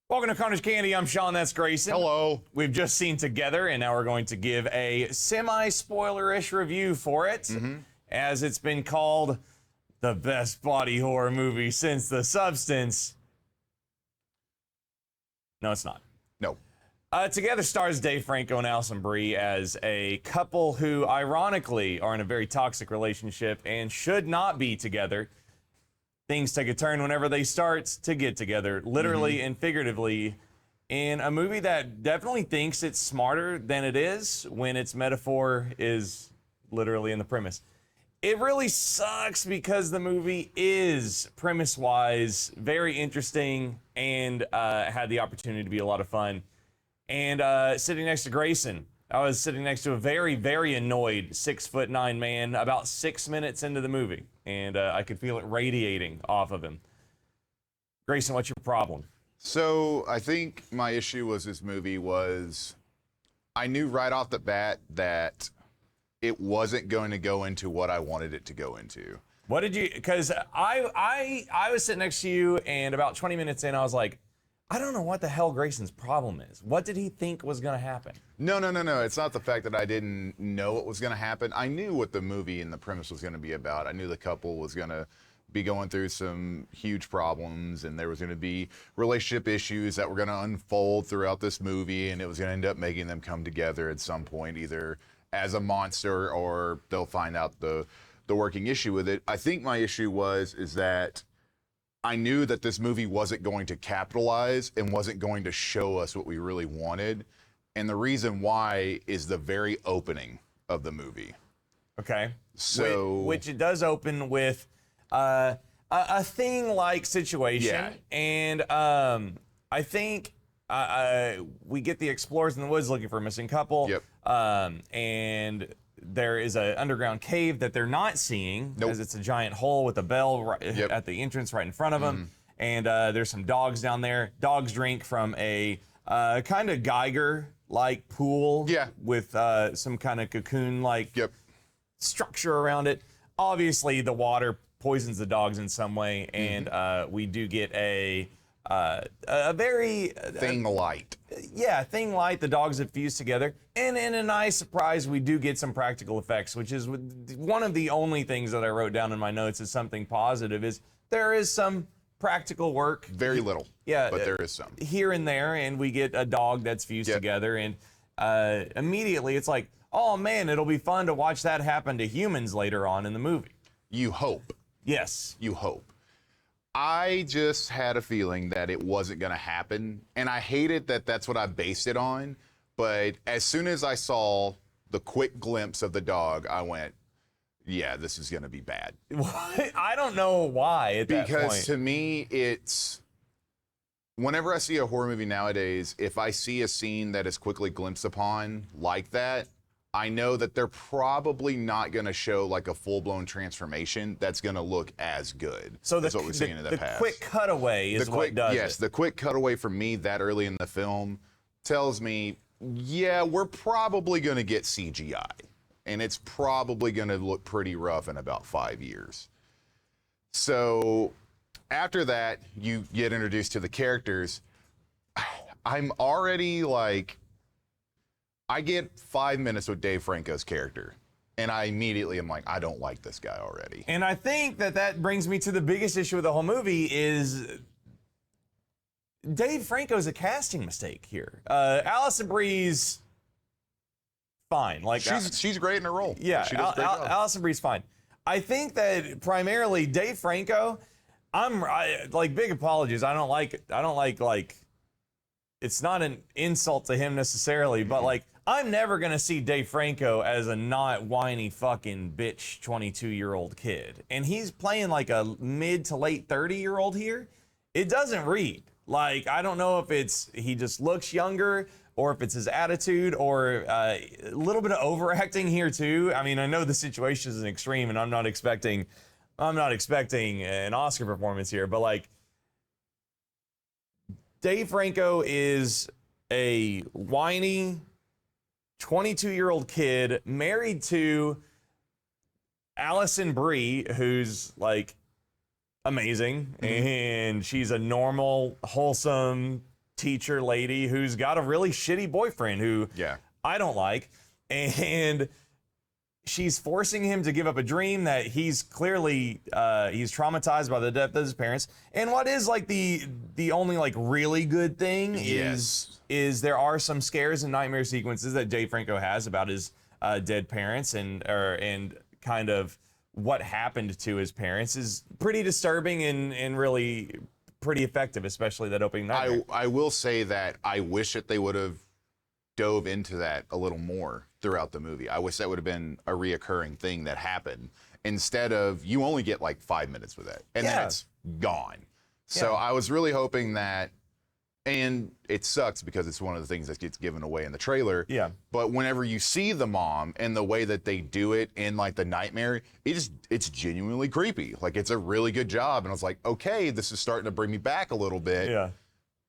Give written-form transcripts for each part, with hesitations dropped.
Welcome to Carnage Candy. I'm Shaun, that's Greyson. Hello. We've just seen Together, and now we're going to give a semi-spoiler-ish review for it, as it's been called the best body horror movie since The Substance. No, it's not. No. Together stars Dave Franco and Alison Brie as a couple who, ironically, are in a very toxic relationship and should not be together. Things take a turn whenever they start to get together, literally and figuratively, in a movie that definitely thinks it's smarter than it is when its metaphor is literally in the premise. It really sucks because the movie is, premise-wise, very interesting and had the opportunity to be a lot of fun. And sitting next to Greyson, I was sitting next to a very, very annoyed 6'9" man about 6 minutes into the movie, and I could feel it radiating off of him. Greyson, what's your problem? So I think my issue was this movie was, I knew right off the bat that it wasn't going to go into what I wanted it to go into. What did you? Because I was sitting next to you, and about 20 minutes in, I was like, I don't know what the hell Greyson's problem is. What did he think was going to happen? No. It's not the fact that I didn't know what was going to happen. I knew what the movie and the premise was going to be about. I knew the couple was going to be going through some huge problems, and there was going to be relationship issues that were going to unfold throughout this movie, and it was going to end up making them come together at some point, either as a monster or they'll find out the working issue with it. I think my issue is that I knew that this movie wasn't going to capitalize and wasn't going to show us what we really wanted. And the reason why is the very opening of the movie. Okay. So, which it does open with a thing-like situation. Yeah. And I think we get the explorers in the woods looking for a missing couple. Yep. And there is an underground cave that they're not seeing, because Nope. it's a giant hole with a bell right at the entrance right in front of them. And there's some dogs down there. Dogs drink from a kind of Geiger-like pool, Yeah. with some kind of cocoon-like Yep. structure around it. Obviously, the water poisons the dogs in some way, and we do get a very Thing light. thing like the dogs that fuse together. And in a nice surprise, we do get some practical effects, which is one of the only things that I wrote down in my notes as something positive, is there is some practical work. Very little. Yeah, But there is some. Here and there, and we get a dog that's fused Yep. together, and immediately it's like, oh man, it'll be fun to watch that happen to humans later on in the movie. You hope. Yes. You hope. I just had a feeling that it wasn't going to happen, and I hated that that's what I based it on. But as soon as I saw the quick glimpse of the dog, I went, yeah, this is going to be bad. I don't know why at that point. Because to me, it's, whenever I see a horror movie nowadays, if I see a scene that is quickly glimpsed upon like that, I know that they're probably not going to show like a full-blown transformation that's going to look as good So as what we've seen in the past. quick cutaway is what does Yes, it. the quick cutaway for me that early in the film tells me, yeah, we're probably going to get CGI, and it's probably going to look pretty rough in about 5 years. So after that, you get introduced to the characters. I'm already like, I get 5 minutes with Dave Franco's character, and I immediately am like, I don't like this guy already. And I think that brings me to the biggest issue with the whole movie is Dave Franco's a casting mistake here. Alison Brie's fine. Like She's great in her role. yeah, she does a great job. Alison Brie's fine. I think that primarily Dave Franco, like, big apologies. I don't like it's not an insult to him necessarily, but like, I'm never gonna see Dave Franco as a not whiny fucking bitch 22-year-old kid. And he's playing like a mid to late 30-year-old here. It doesn't read. Like, I don't know if it's he just looks younger, or if it's his attitude, or a little bit of overacting here too. I mean, I know the situation is an extreme, and I'm not expecting an Oscar performance here, but like, Dave Franco is a whiny 22-year-old kid married to Alison Brie, who's like amazing, and she's a normal, wholesome teacher lady who's got a really shitty boyfriend who I don't like, and she's forcing him to give up a dream that he's clearly he's traumatized by the death of his parents. And what is like the only like really good thing is there are some scares and nightmare sequences that Dave Franco has about his dead parents and kind of what happened to his parents is pretty disturbing and really pretty effective, especially that opening nightmare. I will say that I wish that they would have dove into that a little more throughout the movie. I wish that would have been a reoccurring thing that happened instead of you only get like 5 minutes with that and then it's gone. So I was really hoping that, and it sucks because it's one of the things that gets given away in the trailer. Yeah. But whenever you see the mom and the way that they do it in like the nightmare, it's genuinely creepy. Like it's a really good job. And I was like, okay, this is starting to bring me back a little bit. Yeah.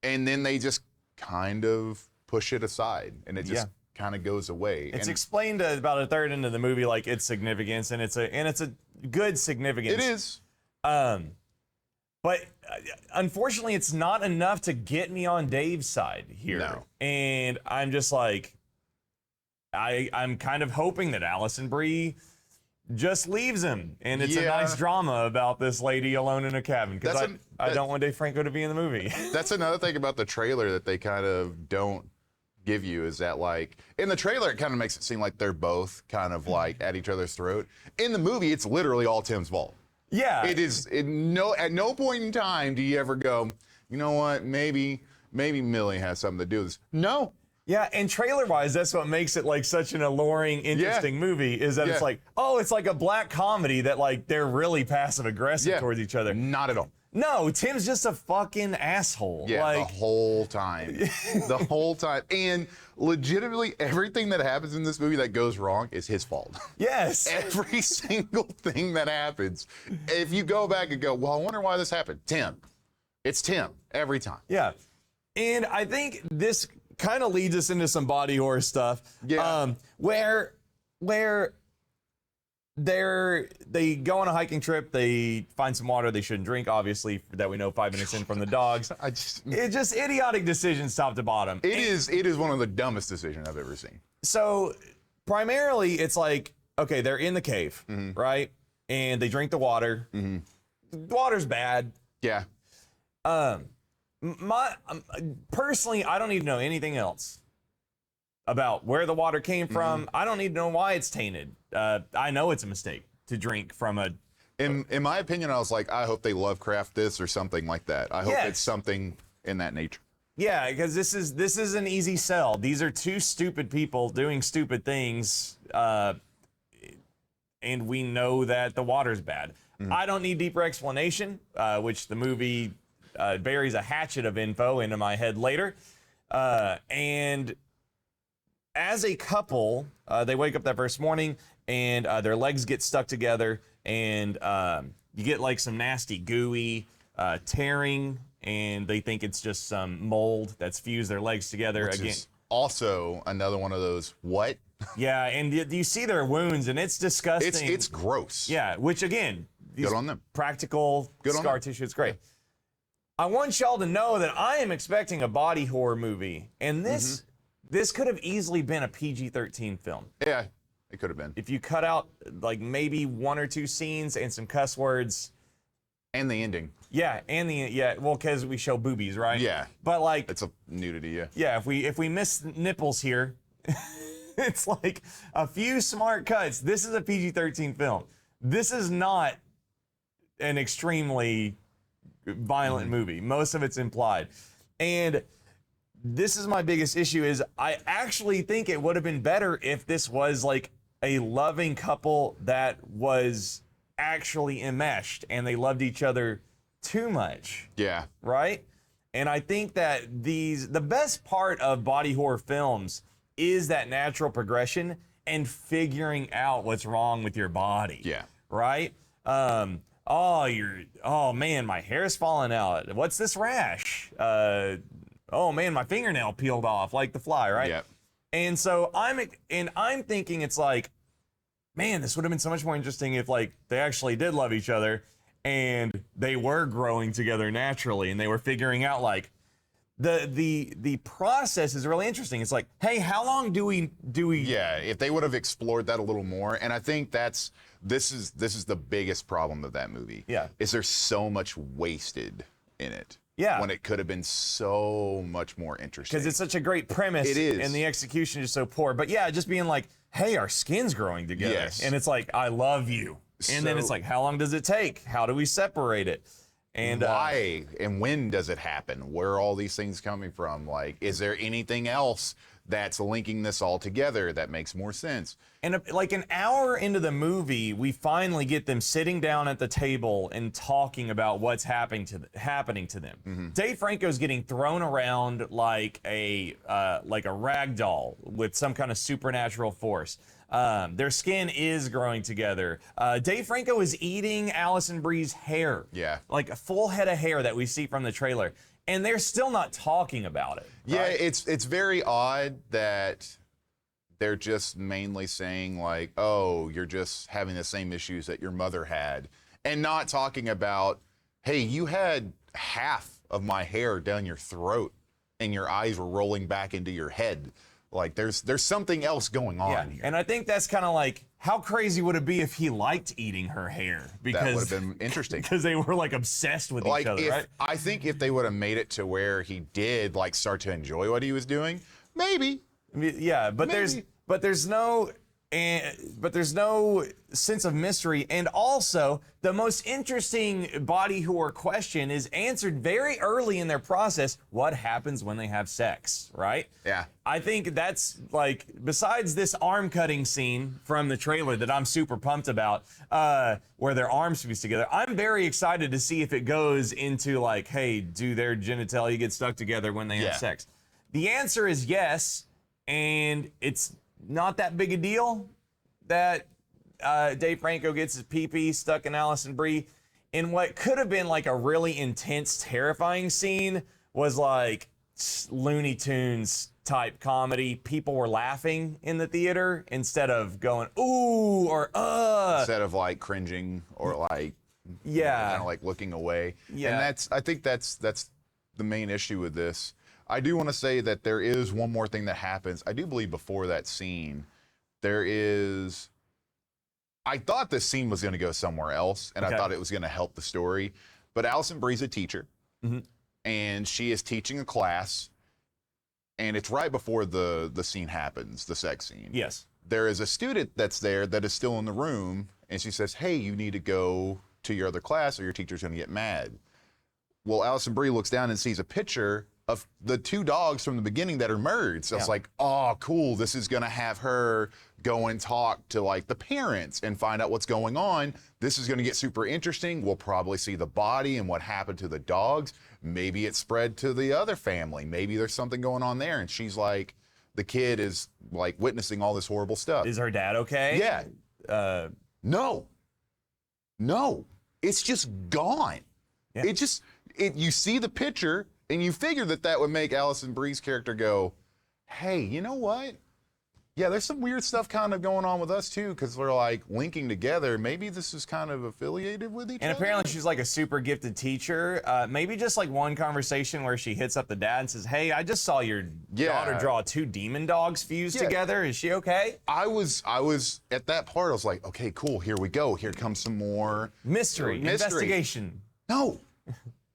And then they just kind of push it aside and it just kind of goes away. It's explained about a third into the movie, like its significance, and it's a good significance. It is. But unfortunately, it's not enough to get me on Dave's side here. No. And I'm just like, I'm kind of hoping that Allison Brie just leaves him, and it's a nice drama about this lady alone in a cabin, because I don't want Dave Franco to be in the movie. That's another thing about the trailer that they kind of don't give you, is that like in the trailer it kind of makes it seem like they're both kind of like at each other's throat. In the movie, it's literally all Tim's fault. Yeah. It is. At no point in time do you ever go, you know what, maybe Millie has something to do with this. No. Yeah, and trailer-wise, that's what makes it like such an alluring, interesting movie, is that it's like, oh, it's like a black comedy that like they're really passive-aggressive towards each other. Not at all. No, Tim's just a fucking asshole. Yeah, like, the whole time. The whole time. And legitimately, everything that happens in this movie that goes wrong is his fault. Yes. Every single thing that happens. If you go back and go, well, I wonder why this happened. Tim. It's Tim. Every time. Yeah. And I think this kind of leads us into some body horror stuff. Yeah. Where they go on a hiking trip, they find some water they shouldn't drink, obviously, that we know 5 minutes in from the dogs. It's just idiotic decisions top to bottom. It is one of the dumbest decisions I've ever seen. So primarily it's like, okay, they're in the cave, right? And they drink the water. The water's bad. Yeah. Personally, I don't need to know anything else about where the water came from. I don't need to know why it's tainted. I know it's a mistake to drink from a... In my opinion, I was like, I hope they Lovecraft this or something like that. I hope it's something in that nature. Yeah, because this is an easy sell. These are two stupid people doing stupid things, and we know that the water's bad. I don't need deeper explanation, which the movie buries a hatchet of info into my head later. And as a couple, they wake up that first morning and their legs get stuck together, and you get like some nasty gooey tearing, and they think it's just some mold that's fused their legs together. Which is also another one of those, what? Yeah, and you see their wounds, and it's disgusting. It's gross. Yeah, which again, good on them. Practical scar tissue, it's great. I want y'all to know that I am expecting a body horror movie, and this could have easily been a PG-13 film. Yeah, it could have been. If you cut out like maybe 1 or 2 scenes and some cuss words. And the ending. Yeah, well, because we show boobies, right? Yeah. But like, it's a nudity, yeah. Yeah, if we miss nipples here, it's like a few smart cuts. This is a PG-13 film. This is not an extremely violent movie. Most of it's implied. And this is my biggest issue, is I actually think it would have been better if this was like a loving couple that was actually enmeshed and they loved each other too much. Yeah. Right? And I think that the best part of body horror films is that natural progression and figuring out what's wrong with your body. Yeah. Right? Oh man, my hair's falling out. What's this rash? Oh man, my fingernail peeled off like the fly, right? Yeah. And so I'm thinking it's like, man, this would have been so much more interesting if like they actually did love each other and they were growing together naturally and they were figuring out like, the process is really interesting. It's like, hey, how long do we Yeah, if they would have explored that a little more, and I think this is the biggest problem of that movie. Yeah. Is there's so much wasted in it. Yeah. When it could have been so much more interesting. because it's such a great premise. It is. And the execution is so poor. But yeah, just being like, hey, our skin's growing together. Yes. And it's like, I love you. And then it's So- like, how long does it take? How do we separate it? And Why and when does it happen? Where are all these things coming from? Like, is there anything else that's linking this all together that makes more sense? And like an hour into the movie, we finally get them sitting down at the table and talking about what's happening to them. Mm-hmm. Dave Franco's getting thrown around like a rag doll with some kind of supernatural force. Their skin is growing together. Dave Franco is eating Allison Brie's hair. Yeah. Like a full head of hair that we see from the trailer. And they're still not talking about it. Yeah, right? it's very odd that they're just mainly saying like, oh, you're just having the same issues that your mother had, and not talking about, hey, you had half of my hair down your throat and your eyes were rolling back into your head. Like there's something else going on here. And I think that's kind of like, how crazy would it be if he liked eating her hair? Because That would have been interesting. because they were like obsessed with Like each other, right? I think if they would have made it to where he did like start to enjoy what he was doing, maybe. I mean, yeah, but Maybe. there's no sense of mystery, and also the most interesting body horror question is answered very early in their process. What happens when they have sex, right? Yeah. I think that's like, besides this arm cutting scene from the trailer that I'm super pumped about, where their arms fuse together, I'm very excited to see if it goes into like, hey, do their genitalia get stuck together when they Yeah. have sex? The answer is yes, and it's not that big a deal that Dave Franco gets his pee-pee stuck in Allison Brie. In what could have been like a really intense, terrifying scene was like Looney Tunes type comedy. People were laughing in the theater instead of going, ooh, or Instead of like cringing or like yeah. kind of like looking away. Yeah. And I think that's the main issue with this. I do want to say that there is one more thing that happens. I do believe before that scene, I thought this scene was going to go somewhere else, and Okay. I thought it was going to help the story. But Allison Brie's a teacher, Mhm. and she is teaching a class, and it's right before the scene happens, the sex scene. Yes. There is a student that's there that is still in the room, and she says, hey, you need to go to your other class or your teacher's going to get mad. Well, Allison Brie looks down and sees a picture of the two dogs from the beginning that are merged. So it's like, oh, cool. This is going to have her go and talk to like the parents and find out what's going on. This is going to get super interesting. We'll probably see the body and what happened to the dogs. Maybe it spread to the other family. Maybe there's something going on there. And she's like, the kid is like witnessing all this horrible stuff. Is her dad okay? Yeah. No. It's just gone. Yeah. You see the picture and you figure that would make Allison Brie's character go, hey, you know what? Yeah, there's some weird stuff kind of going on with us too, because we're like linking together. Maybe this is kind of affiliated with each other. And apparently she's like a super gifted teacher. Maybe just like one conversation where she hits up the dad and says, hey, I just saw your daughter draw two demon dogs fused together. Is she okay? I was at that part, I was like, okay, cool, here we go. Here comes some more Mystery. Investigation. No.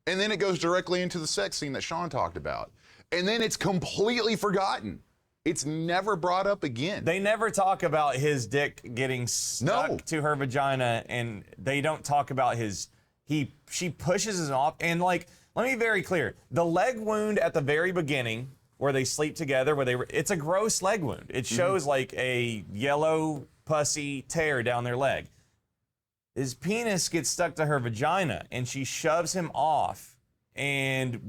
And then it goes directly into the sex scene that Shaun talked about. And then it's completely forgotten. It's never brought up again. They never talk about his dick getting stuck No. to her vagina, and they don't talk about she pushes him off. And like, let me be very clear. The leg wound at the very beginning where they sleep together, it's a gross leg wound. It shows like a yellow pussy tear down their leg. His penis gets stuck to her vagina and she shoves him off, and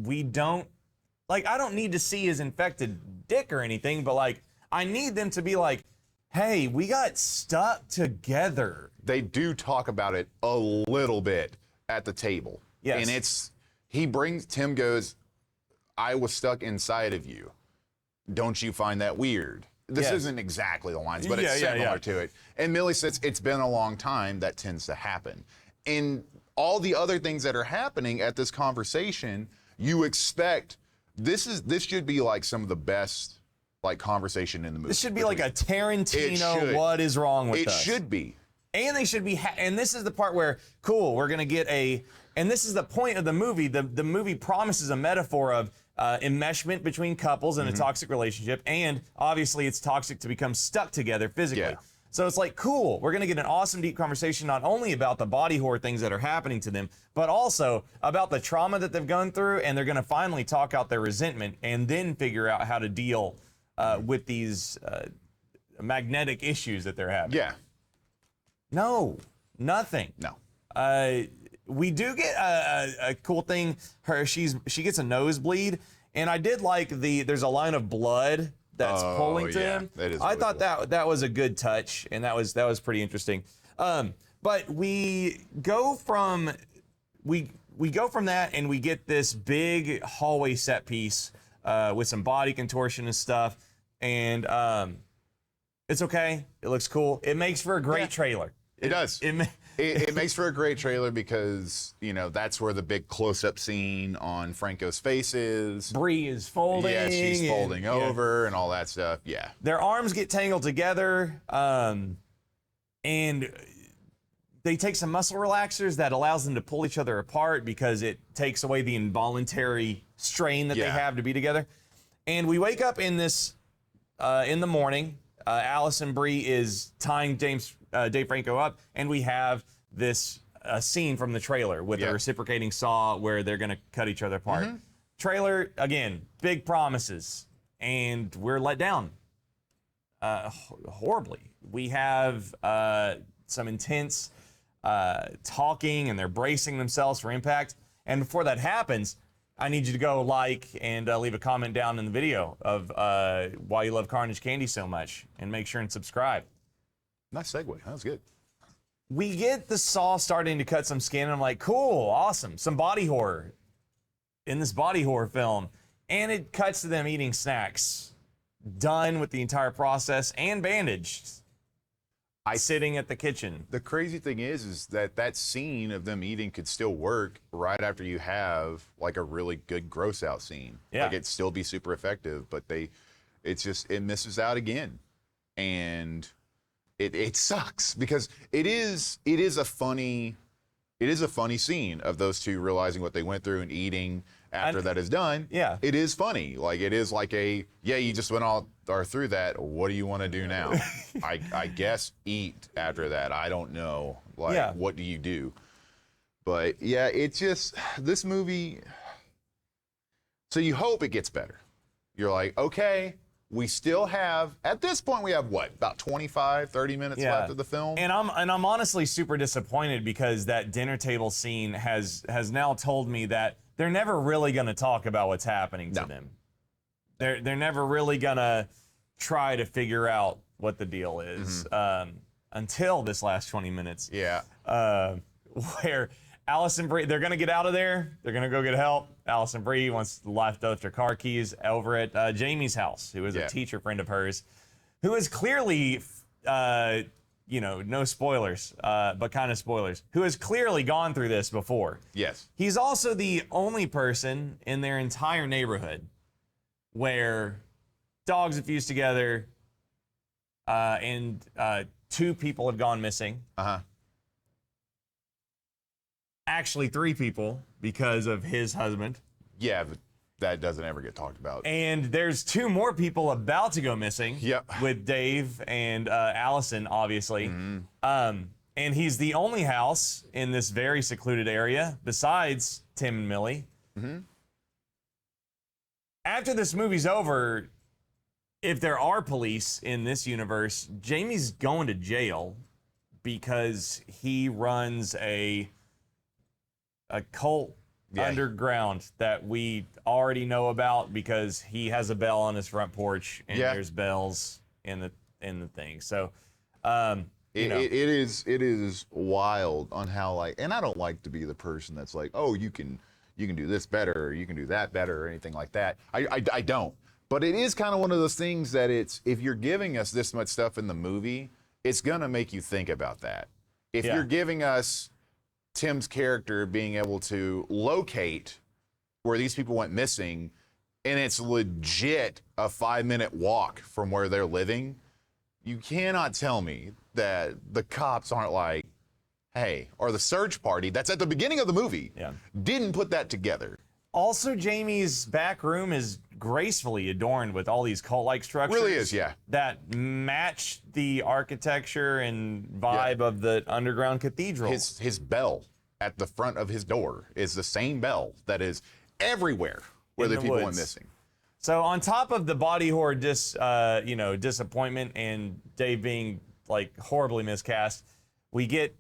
I don't need to see his infected dick or anything, but like, I need them to be like, hey, we got stuck together. They do talk about it a little bit at the table. Yes. And Tim goes, I was stuck inside of you. Don't you find that weird? This Yes. isn't exactly the lines, but it's Yeah, similar to it. And Millie says, it's been a long time. That tends to happen. And all the other things that are happening at this conversation, you expect This should be like some of the best like conversation in the movie. This should be like a Tarantino, what is wrong with us? It should be. And they should be, and this is the part where, cool, we're gonna get and this is the point of the movie. The movie promises a metaphor of enmeshment between couples in a toxic relationship, and obviously it's toxic to become stuck together physically. Yeah. So it's like, cool, we're gonna get an awesome deep conversation not only about the body horror things that are happening to them, but also about the trauma that they've gone through, and they're gonna finally talk out their resentment and then figure out how to deal with these magnetic issues that they're having. Yeah. No, nothing. No. We do get a cool thing. She gets a nosebleed, and I did like there's a line of blood that's pulling to him. That is I really thought cool. that was a good touch, and that was pretty interesting. But we go from that, and we get this big hallway set piece with some body contortion and stuff, and it's okay. It looks cool. It makes for a great trailer. It does. It makes for a great trailer because, you know, that's where the big close-up scene on Franco's face is. Bree is folding. Yeah, she's folding over and all that stuff. Yeah. Their arms get tangled together, and they take some muscle relaxers that allows them to pull each other apart because it takes away the involuntary strain that they have to be together. And we wake up in this in the morning. Allison Brie is tying Dave Franco up, and we have this scene from the trailer with a reciprocating saw where they're going to cut each other apart. Trailer, again, big promises, and we're let down horribly. We have some intense talking, and they're bracing themselves for impact. And before that happens, I need you to go like and leave a comment down in the video of why you love Carnage Candy so much, and make sure and subscribe. Nice segue. That was good. We get the saw starting to cut some skin, and I'm like, cool, awesome, some body horror in this body horror film. And it cuts to them eating snacks, done with the entire process and bandaged, sitting at the kitchen. The crazy thing is that scene of them eating could still work right after you have like a really good gross out scene. Yeah. Like it'd still be super effective, but it misses out again. And it sucks because it is a funny scene of those two realizing what they went through and eating after that is done. Yeah. It is funny. Like it is like you just went all or through that. What do you want to do now? I guess eat after that. I don't know. Like what do you do? But yeah, it's just this movie. So you hope it gets better. You're like, okay, we still have, at this point, we have what, about 25, 30 minutes left of the film? And I'm honestly super disappointed because that dinner table scene has now told me that they're never really going to talk about what's happening to them. They're never really going to try to figure out what the deal is until this last 20 minutes. Yeah. Where Allison Brie, they're going to get out of there. They're going to go get help. Allison Brie left her car keys over at Jamie's house, who is a teacher friend of hers, who is clearly, no spoilers, but kind of spoilers, who has clearly gone through this before. Yes. He's also the only person in their entire neighborhood where dogs have fused together and 2 people have gone missing. Actually 3 people because of his husband. Yeah, but that doesn't ever get talked about. And there's 2 more people about to go missing. Yep. With Dave and Allison, obviously. And he's the only house in this very secluded area besides Tim and Millie. After this movie's over, if there are police in this universe, Jamie's going to jail because he runs a cult underground that we already know about because he has a bell on his front porch and there's bells in the thing. So it is wild on how and I don't like to be the person that's like, oh, you can do this better or you can do that better or anything like that. I don't. But it is kind of one of those things that if you're giving us this much stuff in the movie, it's gonna make you think about that. If you're giving us Tim's character being able to locate where these people went missing, and it's legit a 5-minute walk from where they're living, you cannot tell me that the cops aren't like, hey, or the search party that's at the beginning of the movie didn't put that together. Also, Jamie's back room is gracefully adorned with all these cult-like structures. Really is, yeah. That match the architecture and vibe of the underground cathedral. His bell at the front of his door is the same bell that is everywhere where the people went missing. So on top of the body horror disappointment and Dave being like horribly miscast, we get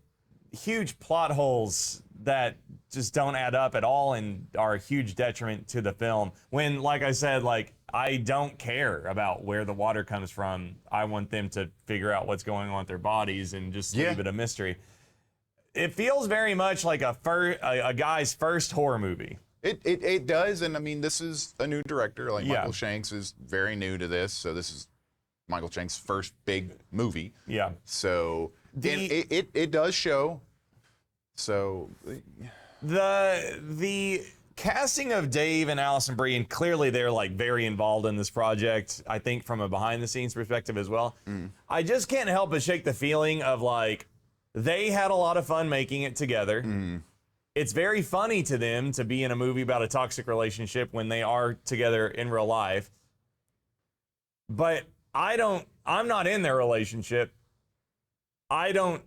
huge plot holes that just don't add up at all and are a huge detriment to the film. When, like I said, like, I don't care about where the water comes from. I want them to figure out what's going on with their bodies and just leave it a mystery. It feels very much like a guy's first horror movie. It does, and I mean, this is a new director. Like, Michael Shanks is very new to this, so this is Michael Shanks' first big movie. Yeah. So it does show. So the casting of Dave and Allison Brie, and clearly they're like very involved in this project, I think from a behind the scenes perspective as well. I just can't help but shake the feeling of like they had a lot of fun making it together. It's very funny to them to be in a movie about a toxic relationship when they are together in real life. But I'm not in their relationship. I don't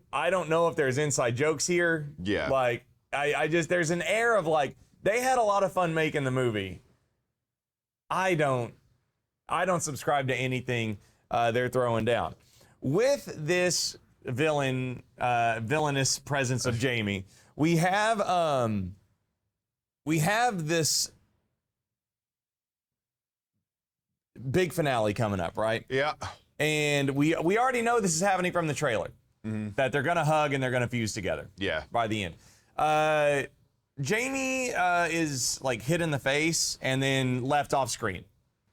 know if there's inside jokes here. Yeah. Like, I just, there's an air of like, they had a lot of fun making the movie. I don't subscribe to anything they're throwing down. With this villainous presence of Jamie, we have this big finale coming up, right? Yeah. And we already know this is happening from the trailer. That they're gonna hug and they're gonna fuse together. Yeah. By the end. Jamie is like hit in the face and then left off screen.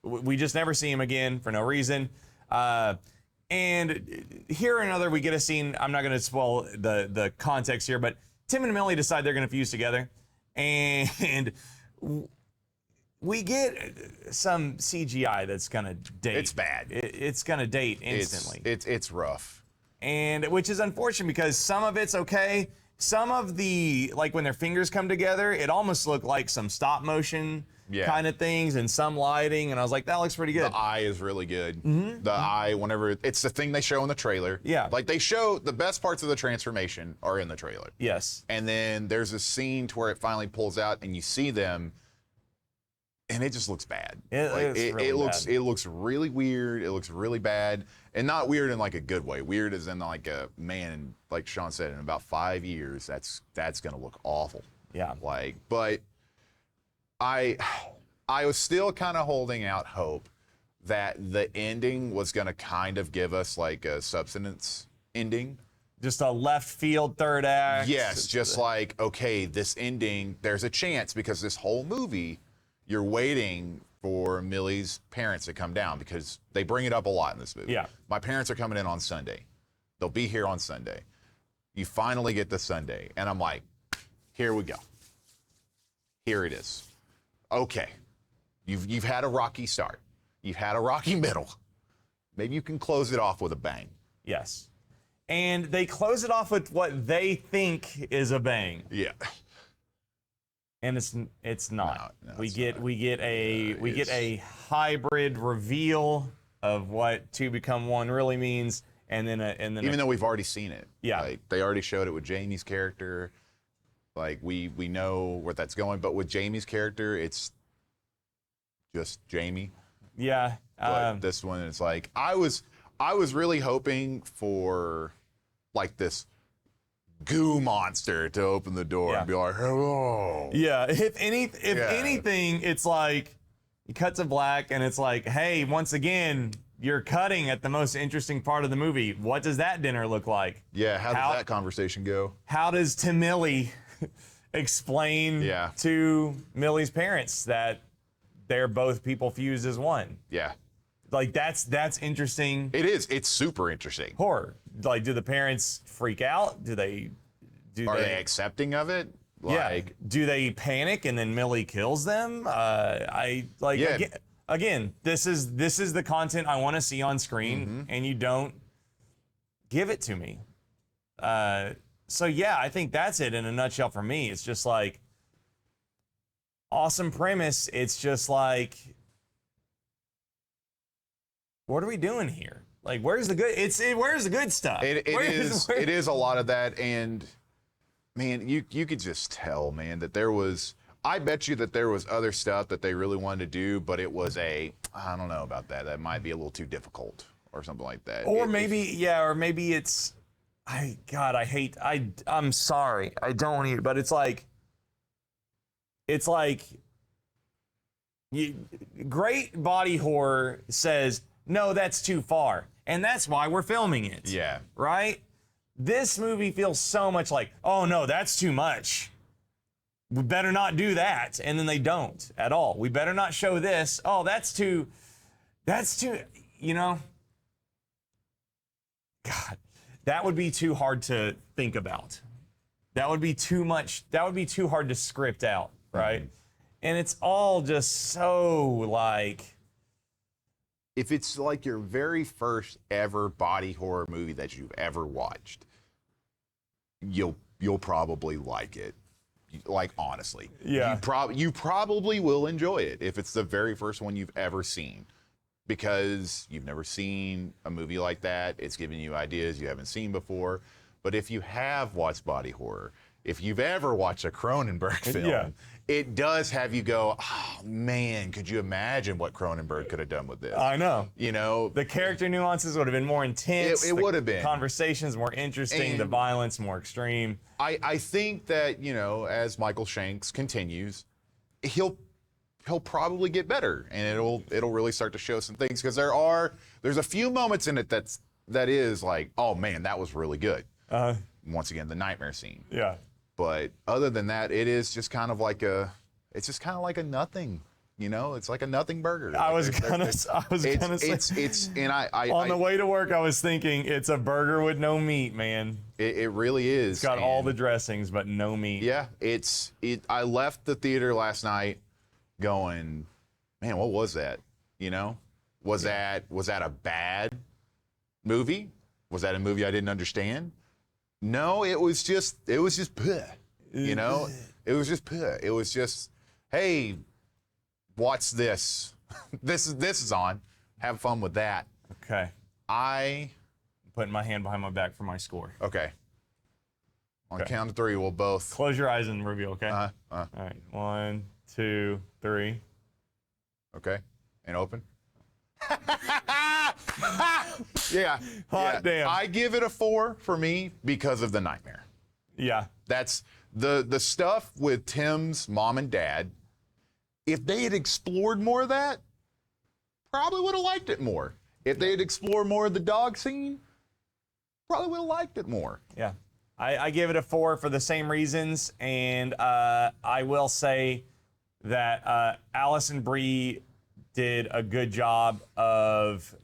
We just never see him again for no reason. And here and another, we get a scene. I'm not gonna spoil the context here, but Tim and Millie decide they're gonna fuse together, and we get some CGI that's gonna date. It's bad. It's gonna date instantly. It's rough. And which is unfortunate because some of it's okay. Some of the, like when their fingers come together, it almost looked like some stop motion kind of things and some lighting. And I was like, that looks pretty good. The eye is really good. The eye, whenever, it's the thing they show in the trailer. Yeah. Like they show the best parts of the transformation are in the trailer. Yes. And then there's a scene to where it finally pulls out and you see them and it just looks bad. It looks really weird. It looks really bad, and not weird in like a good way. Weird as in like a man, like Shaun said, in about 5 years, that's gonna look awful. Yeah. Like, but I was still kind of holding out hope that the ending was gonna kind of give us like a substance ending. Just a left field third act. Yes, just like, okay, this ending, there's a chance because this whole movie, you're waiting for Millie's parents to come down because they bring it up a lot in this movie. Yeah. My parents are coming in on Sunday. They'll be here on Sunday. You finally get the Sunday. And I'm like, here we go. Here it is. Okay. You've had a rocky start. You've had a rocky middle. Maybe you can close it off with a bang. Yes. And they close it off with what they think is a bang. Yeah. And it's not. No, we get a hybrid reveal of what two become one really means, and then even though we've already seen it. Yeah. Like they already showed it with Jamie's character. Like we know where that's going, but with Jamie's character, it's just Jamie. Yeah. But this one, it's like I was really hoping for like this goo monster to open the door and be like, hello. Yeah, if anything, it's like you cut to black and it's like, hey, once again, you're cutting at the most interesting part of the movie. What does that dinner look like? Yeah, how does that conversation go? How does Tim Millie explain to Millie's parents that they're both people fused as one? Yeah. Like that's interesting. It is. It's super interesting. Horror. Like, do the parents freak out? Are they accepting of it? Like, do they panic and then Millie kills them? Again, this is the content I want to see on screen, and you don't give it to me. So yeah, I think that's it in a nutshell for me. It's just like awesome premise. It's just like, what are we doing here? Like, where's the good? Where's the good stuff? It is a lot of that, and man, you could just tell, man, that there was. I bet you that there was other stuff that they really wanted to do, but it was I don't know about that. That might be a little too difficult or something like that. Or maybe it's. I'm sorry. I don't want to, but it's like great body horror says, no, that's too far. And that's why we're filming it. Yeah. Right? This movie feels so much like, oh no, that's too much. We better not do that. And then they don't at all. We better not show this. Oh, that's too, you know? God, that would be too hard to think about. That would be too much. That would be too hard to script out, right? And it's all just so like. If it's like your very first ever body horror movie that you've ever watched, you'll probably like it. Like, honestly. Yeah. You probably will enjoy it if it's the very first one you've ever seen. Because you've never seen a movie like that. It's giving you ideas you haven't seen before. But if you have watched body horror, if you've ever watched a Cronenberg film, it does have you go, oh man, could you imagine what Cronenberg could have done with this? I know. You know, the character nuances would have been more intense. It would have been. Conversations more interesting, And the violence more extreme. I think that, you know, as Michael Shanks continues, he'll probably get better, and it'll really start to show some things, because there's a few moments in it that is like, oh man, that was really good. Once again, the nightmare scene. Yeah. But other than that, it's just kind of like a nothing. You know, it's like a nothing burger. I was gonna say. On the way to work, I was thinking it's a burger with no meat, man. It really is. It's got all the dressings, but no meat. Yeah, I left the theater last night going, man, what was that? You know, was that a bad movie? Was that a movie I didn't understand? No, it was just bleh, you know? It was just bleh. It was just, hey, watch this. This is on. Have fun with that. Okay. I'm putting my hand behind my back for my score. Okay. On the count of three, we'll both close your eyes and reveal, okay? All right. 1, 2, 3. Okay. And open. Yeah. Hot damn. I give it a 4 for me because of the nightmare. Yeah. That's the stuff with Tim's mom and dad. If they had explored more of that, probably would have liked it more. If they had explored more of the dog scene, probably would have liked it more. Yeah. I give it a 4 for the same reasons, and I will say that Allison Brie did a good job of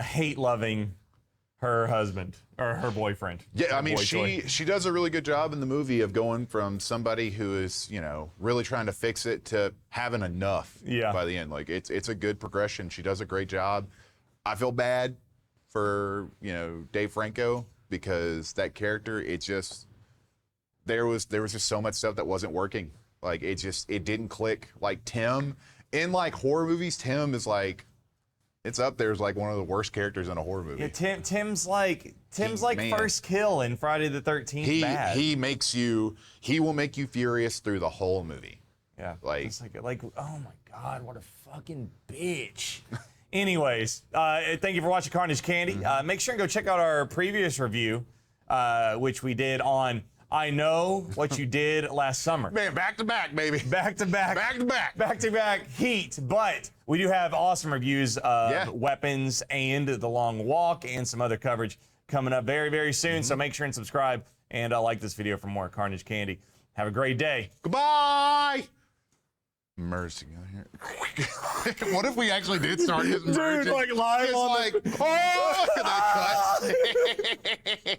hate-loving her husband or her boyfriend. Yeah, I mean, she does a really good job in the movie of going from somebody who is, you know, really trying to fix it to having enough by the end. Like, it's a good progression. She does a great job. I feel bad for, you know, Dave Franco, because that character, there was just so much stuff that wasn't working. Like, it didn't click. Like, Tim, in like horror movies, Tim is like, it's up there as like one of the worst characters in a horror movie. Yeah, Tim's like first kill in Friday the 13th. Bad. He will make you furious through the whole movie. Yeah. Like oh my God, what a fucking bitch. Anyways, thank you for watching Carnage Candy. Make sure and go check out our previous review, which we did on I Know What You Did Last Summer. Man, back to back, baby. Back to back. Back to back. Back to back heat. But we do have awesome reviews of Weapons and The Long Walk and some other coverage coming up very, very soon. So make sure and subscribe and like this video for more Carnage Candy. Have a great day. Goodbye. Merge together here. What if we actually did start just merging? Dude, like live just on like, oh, that cut.